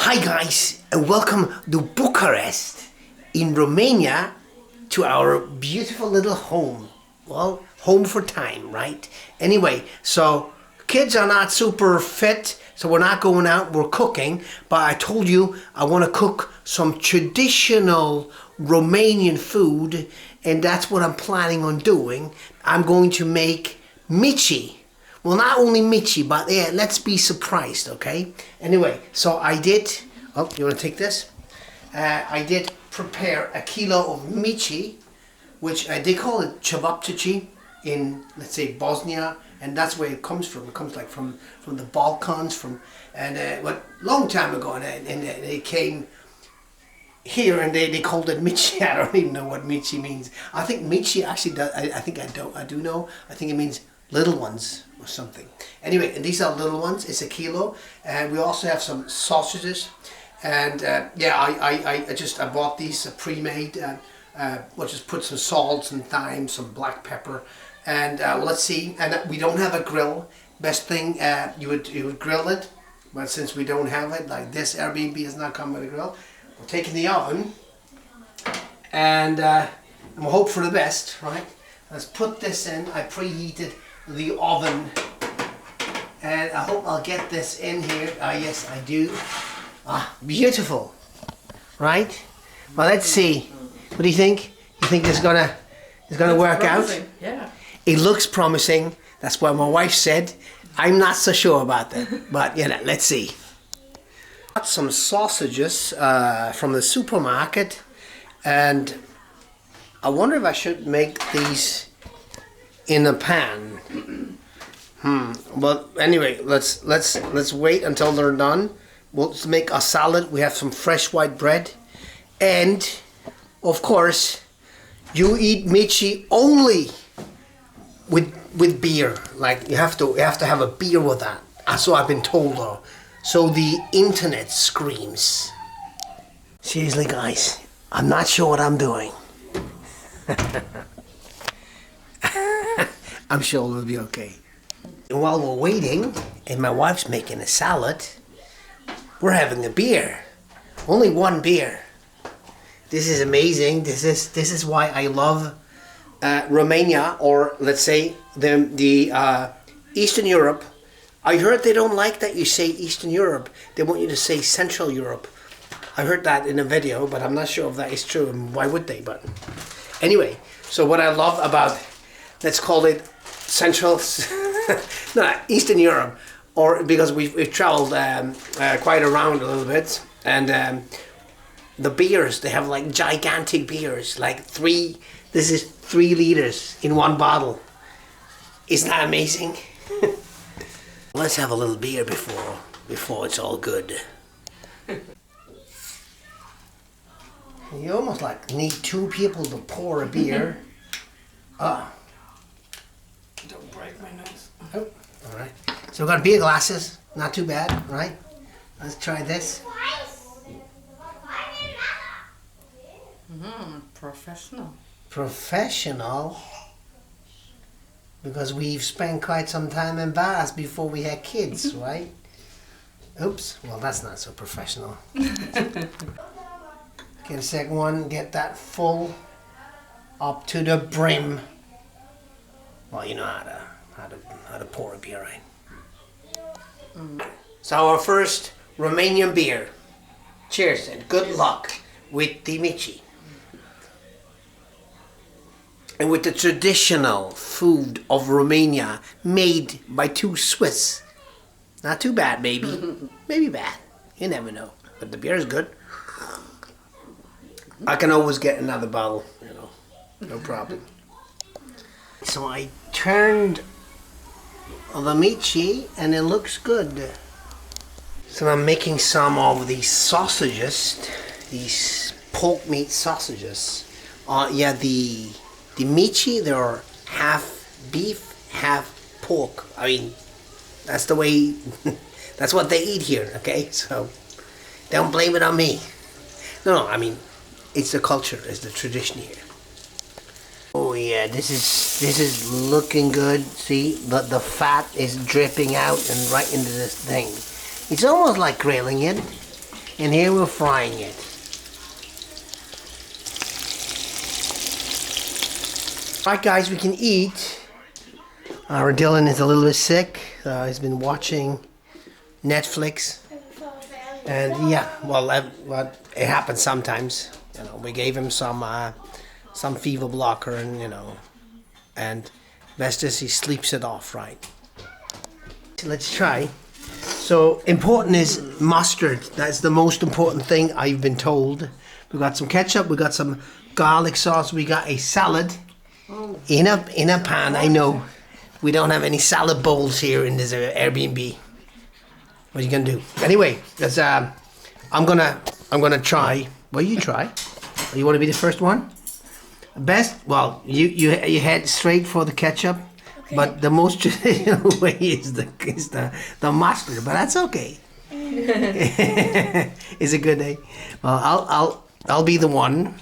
Hi guys, and welcome to Bucharest in Romania to our beautiful little home. Well, home for time, right? Anyway, so kids are not super fit, so we're not going out, we're cooking. But I told you I want to cook some traditional Romanian food, and that's what I'm planning on doing. I'm going to make Mici. Well, not only Mici, but yeah, let's be surprised, okay? Anyway, so I did, oh, you want to take this? I did prepare a kilo of Mici, which they call it ćevapi in, let's say, Bosnia, and that's where it comes from. It comes like from the Balkans, long time ago, and they came here and they called it Mici. I don't even know what Mici means. I think Mici actually does, I do know, I think it means little ones or something. Anyway, and these are little ones. It's a kilo, and we also have some sausages. And yeah, I bought these pre-made. We'll just put some salt, some thyme, some black pepper, and well, let's see. And we don't have a grill. Best thing, you would grill it, but since we don't have it, like this Airbnb has not come with a grill, we'll take it in the oven, and we'll hope for the best, right? Let's put this in. I preheated the oven, and I hope I'll get this in here. Yes, I do. Beautiful, right? Well, let's see. What do you think? You think it's gonna work out? Yeah. It looks promising. That's what my wife said. I'm not so sure about that, but you know, let's see. Got some sausages from the supermarket, and I wonder if I should make these in a pan. But anyway, let's wait until they're done. We'll make a salad. We have some fresh white bread, and of course, you eat Mici only with beer. Like you have to have a beer with that. So I've been told, though. So the internet screams. Seriously, guys, I'm not sure what I'm doing. I'm sure we'll be okay. And while we're waiting, and my wife's making a salad, we're having a beer. Only one beer. This is amazing. This is why I love Romania, or let's say the Eastern Europe. I heard they don't like that you say Eastern Europe. They want you to say Central Europe. I heard that in a video, but I'm not sure if that is true, and why would they? But anyway, so what I love about, let's call it Central, no, Eastern Europe, or because we've traveled quite around a little bit, and the beers, they have like gigantic beers, like this is 3 liters in one bottle. Isn't that amazing? Let's have a little beer before it's all good. You almost like need 2 people to pour a beer. Don't break my nose. Oh, all right. So we've got beer glasses. Not too bad, right? Let's try this. Professional. Professional? Because we've spent quite some time in bars before we had kids, right? Oops, well that's not so professional. Get a second one, get that full up to the brim. Well, you know how to pour a beer, right? So our first Romanian beer. Cheers and good luck with the Mici. And with the traditional food of Romania made by 2 Swiss. Not too bad, maybe. Maybe bad. You never know. But the beer is good. I can always get another bottle, you know. No problem. So I turned the Mici and it looks good. So I'm making some of these sausages. These pork meat sausages. Yeah, the Mici, they're half beef, half pork. I mean, that's the way, that's what they eat here, okay? So, don't blame it on me. No, I mean, it's the culture, it's the tradition here. Oh yeah, this is looking good. See, the fat is dripping out and right into this thing. It's almost like grilling it. and here we're frying it. Right, guys, we can eat. Our Dylan is a little bit sick. He's been watching Netflix. And yeah, well, it happens sometimes. You know, we gave him some fever blocker, and you know, and best is he sleeps it off, right? So let's try. So important is mustard. That's the most important thing I've been told. We got some ketchup. We got some garlic sauce. We got a salad in a pan. I know we don't have any salad bowls here in this Airbnb. What are you gonna do? Anyway, that's I'm gonna try. Well, you try. You want to be the first one? Best. Well, you head straight for the ketchup, okay. But the most traditional way is the mustard. But that's okay. It's a good day. Well, I'll be the one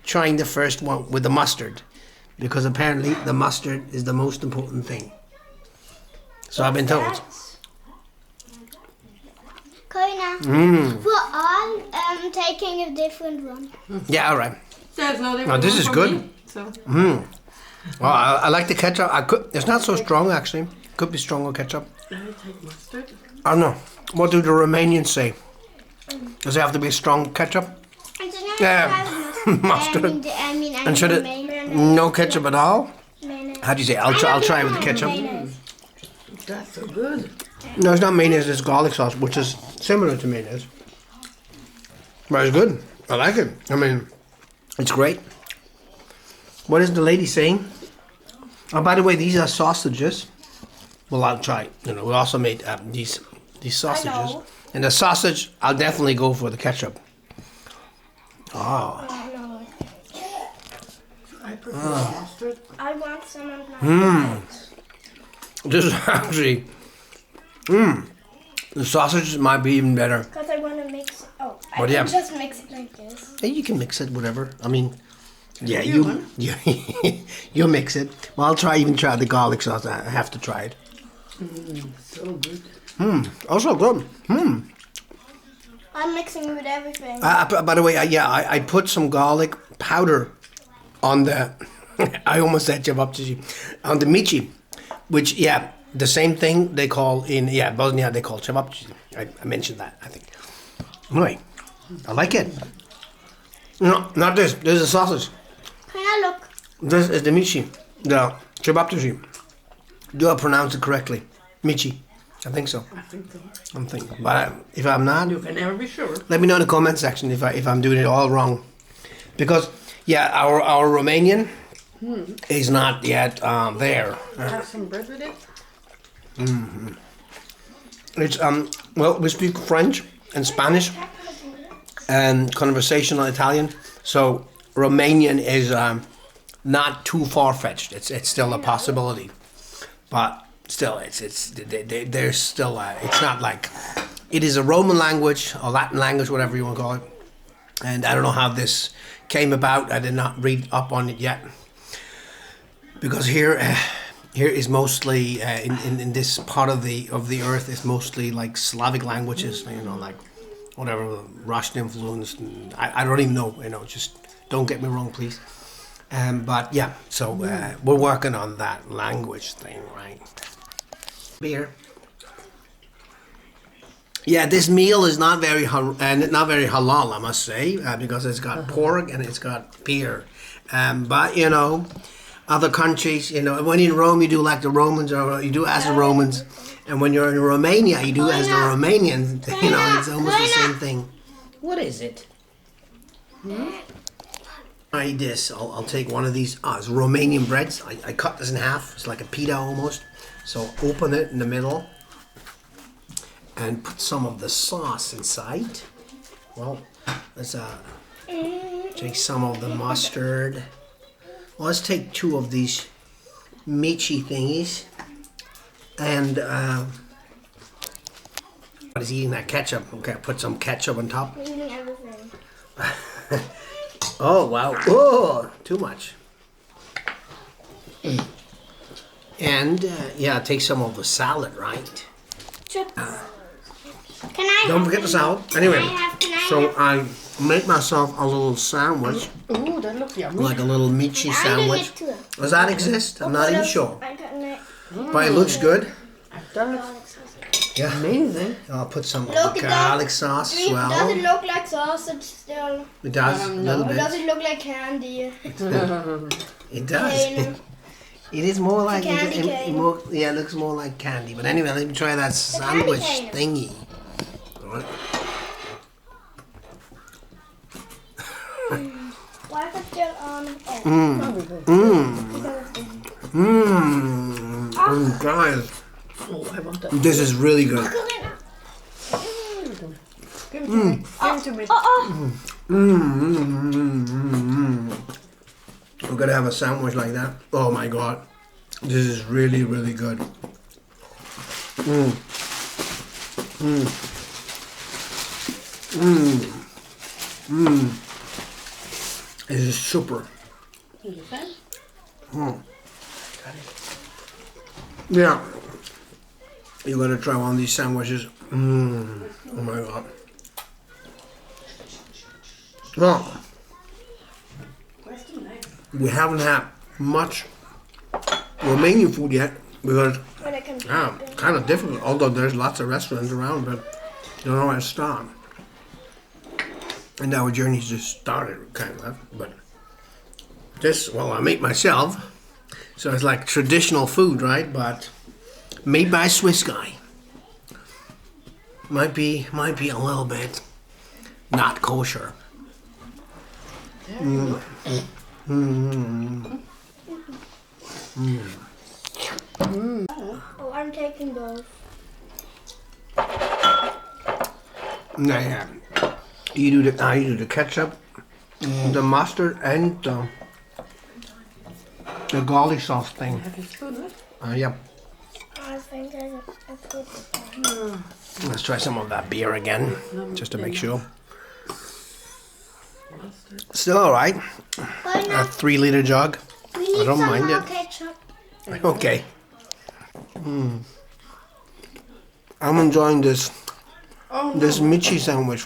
trying the first one with the mustard, because apparently the mustard is the most important thing. So I've been told. We're all taking a different one. Yeah, all right. There's no different Now this one is for good. me, so. Well, I like the ketchup. It's not so strong actually. Could be stronger ketchup. Can I take mustard? I don't know. What do the Romanians say? Does it have to be strong ketchup? Yeah, mustard. And should it no ketchup at all? How do you say? I'll try with the ketchup. That's so good. No, it's not mayonnaise. It's garlic sauce, which is similar to mayonnaise. But it's good. I like it. I mean, it's great. What is the lady saying? Oh, by the way, these are sausages. Well, I'll try. You know, we also made these sausages. And the sausage, I'll definitely go for the ketchup. Oh. I prefer mustard. I want some of my This is actually. The sausages might be even better. Because I want to mix it. Oh, I But can yeah. just mix it like this. Hey, you can mix it, whatever. I mean, yeah, you you mix it. Well, I'll try the garlic sauce. I have to try it. So good. Also good. I'm mixing with everything. By the way, I put some garlic powder on the. I almost said ćevapi, on the Mici, which the same thing they call in Bosnia. They call ćevapi. I mentioned that, I think. Anyway, I like it. No, not this. This is a sausage. Can I look? This is the Mici, the ćevapi. Do I pronounce it correctly? Mici. I think so. I think so. I'm thinking, but if I'm not, You can never be sure. let me know in the comment section if I'm doing it all wrong, because our Romanian is not yet there. Have some bread with it? It's well, we speak French and Spanish and conversational Italian, so Romanian is not too far-fetched. It's still a possibility, but still, there's still it's not like it is a Roman language or Latin language, whatever you want to call it. And I don't know how this came about. I did not read up on it yet, because here is mostly in this part of the earth is mostly like Slavic languages. You know, like whatever, Russian influence. I don't even know. You know, just don't get me wrong, please. But yeah, so we're working on that language thing, right? Beer. Yeah, this meal is not very halal, I must say, because it's got pork and it's got beer. But you know, other countries, you know, when in Rome you do like the Romans, or you do as the Romans, and when you're in Romania you do as the Romanians. You know, it's almost the same thing. What is it? Try this. I'll take one of these. It's Romanian breads. I cut this in half. It's like a pita almost. So open it in the middle and put some of the sauce inside. Well, let's take some of the mustard. Well, let's take 2 of these Mici thingies. And I was eating that ketchup. Okay, put some ketchup on top. I'm eating everything. Oh, wow. Oh, too much. And, take some of the salad, right? Can I? Don't forget the salad. Anyway, Can I so have? I made myself a little sandwich, Ooh, that looks yummy. like a little Mici I'm sandwich. gonna get two. Does that exist? I'm not even sure. I got it. But it looks good. That looks Yeah. amazing. I'll put some Look at garlic that. sauce as Does it well. look like sausage still? It does, a little Or does bit. it look like candy? It does. Cane. It is more like, candy cane. yeah, it looks more like candy. But anyway, let me try that sandwich cane. thingy. Alright. Why is it still on? Guys, Oh, I want that. this is really good. Give it to me. Give it to me. We're gonna have a sandwich like that. Oh my god, this is really, really good. This is super. Yeah, you gotta try one of these sandwiches. Oh my god. Well, we haven't had much Romanian food yet because kind of difficult. Although there's lots of restaurants around, but you don't know where to start. And our journey's just started, kind of. But this, well, I made myself, so it's like traditional food, right? But made by a Swiss guy. Might be a little bit not kosher. Oh, I'm taking both. Yeah. You do the ketchup, the mustard, and the garlic sauce thing. Have you spoon it? Yeah. I think I put Let's try some of that beer again, just to make sure. Still all right. Why A not? 3-liter jug. We need I don't some mind more it. ketchup. Okay. I'm enjoying this Oh, no. this Mici sandwich.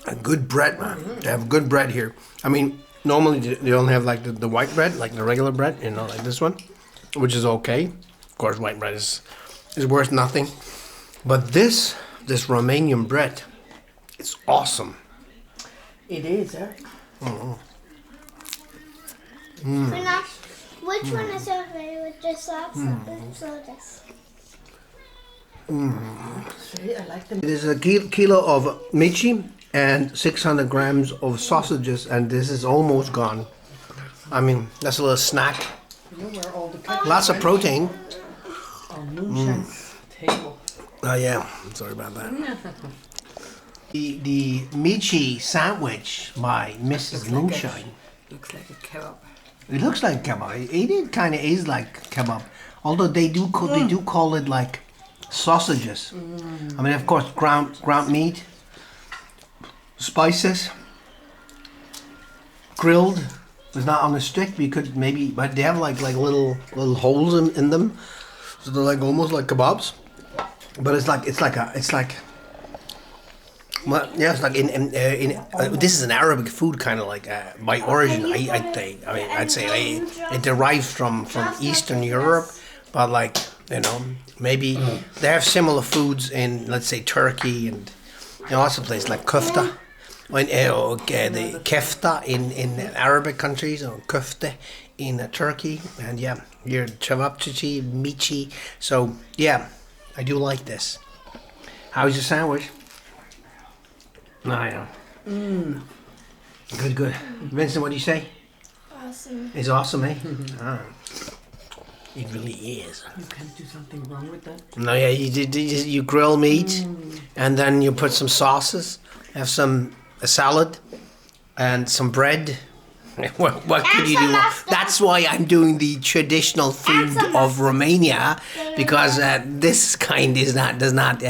A good bread, man. They have good bread here. I mean, normally they only have like the white bread, like the regular bread, you know, like this one, which is okay. Of course, white bread is worth nothing. But this Romanian bread, it's awesome. It is, eh? Now, which one is your favorite? Just sauce or this? I like them. It is a kilo of Mici and 600 grams of sausages, and this is almost gone. I mean, that's a little snack. You know where all the ketchup Lots of went? protein. On Moonshine's table. Oh yeah, sorry about that. The Mici sandwich by Mrs. Moonshine. Looks like a kebab. It looks like kebab. It kind of is like kebab, although they do call it like sausages. I mean, of course, ground meat, spices, grilled. It's not on a stick. But you could maybe, but they have like little holes in them, so they're like almost like kebabs. But it's like. Well, yeah, it's like this is an Arabic food, kind of like by origin. I'd say it derives from Eastern Europe, but like, you know, maybe they have similar foods in, let's say, Turkey and lots of places like kofta, the kefta in Arabic countries, or kofte in Turkey, and yeah, your ćevapi, mici. So yeah, I do like this. How's your sandwich? Oh, yeah. Good. Vincent, what do you say? Awesome. It's awesome, eh? It really is. You can't do something wrong with that. No, yeah, you grill meat, and then you put some sauces, have a salad, and some bread. What could you do? That's why I'm doing the traditional food of Romania, because this kind does not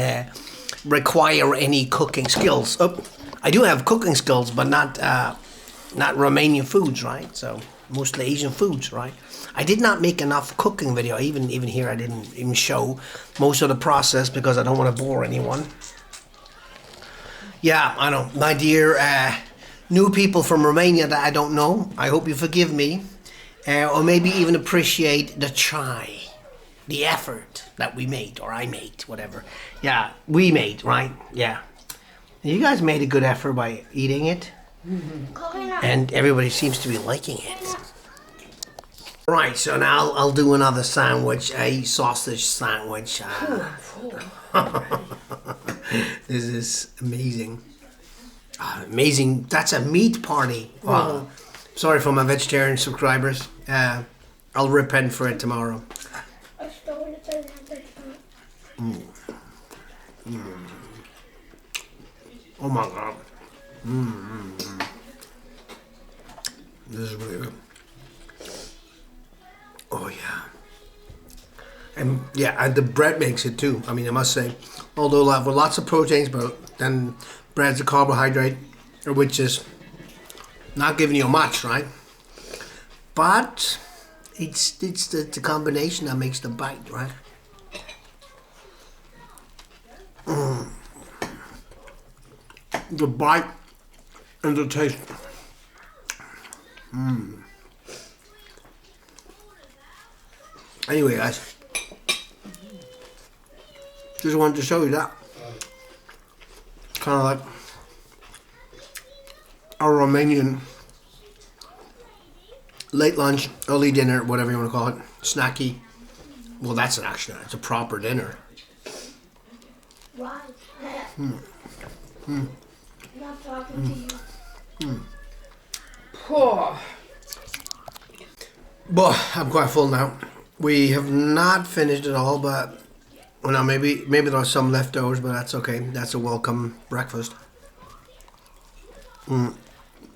require any cooking skills. Oh, I do have cooking skills, but not Romanian foods, right? So mostly Asian foods, right? I did not make enough cooking video. Even here, I didn't even show most of the process because I don't want to bore anyone. Yeah, I know, my dear new people from Romania that I don't know. I hope you forgive me, or maybe even appreciate the try, the effort that we made, or I made, whatever. Yeah, we made, right? Yeah. You guys made a good effort by eating it. And everybody seems to be liking it. Right, so now I'll do another sandwich, a sausage sandwich. This is amazing. Amazing. That's a meat party. Wow. Sorry for my vegetarian subscribers. I'll repent for it tomorrow. Oh my God. This is really good. Oh yeah. And yeah, and the bread makes it too. I mean, I must say, although with lots of proteins, but then bread's a carbohydrate, which is not giving you much, right? But it's the combination that makes the bite, right? The bite and the taste. Anyway, guys, just wanted to show you that. Kind of like our Romanian late lunch, early dinner, whatever you want to call it, snacky. Well, that's it's a proper dinner. Why? Not talking to you. Poor. Well, I'm quite full now. We have not finished it all, but well, now maybe there's some leftovers, but that's okay. That's a welcome breakfast. How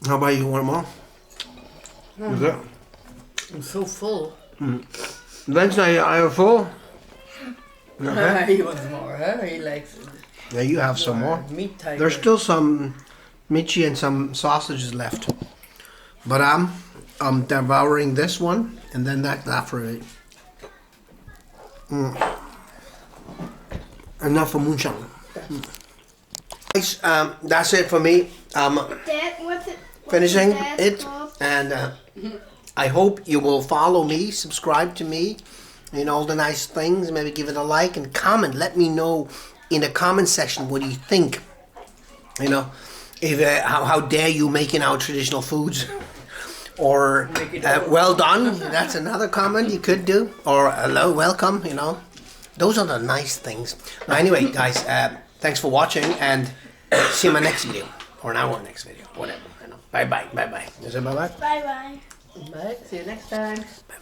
about you? Want more? Is it? I'm so full. Lens, are you full? Okay. He wants more, huh? He likes it. Yeah, you have some more. Meat tiger. There's still some Mici and some sausages left, but I'm devouring this one and then that for me. Enough for Moonshine. Guys, that's it for me. Dad, what's it? Finishing it, and I hope you will follow me, subscribe to me, and all the nice things. Maybe give it a like and comment. Let me know in the comment section what you think. You know, if how dare you making our traditional foods, or well done. That's another comment you could do, or hello, welcome. You know, those are the nice things. Anyway, guys, thanks for watching, and see you in my next video, or in our next video, whatever. You know, bye bye. Is it bye bye? Bye bye. Bye. See you next time. Bye.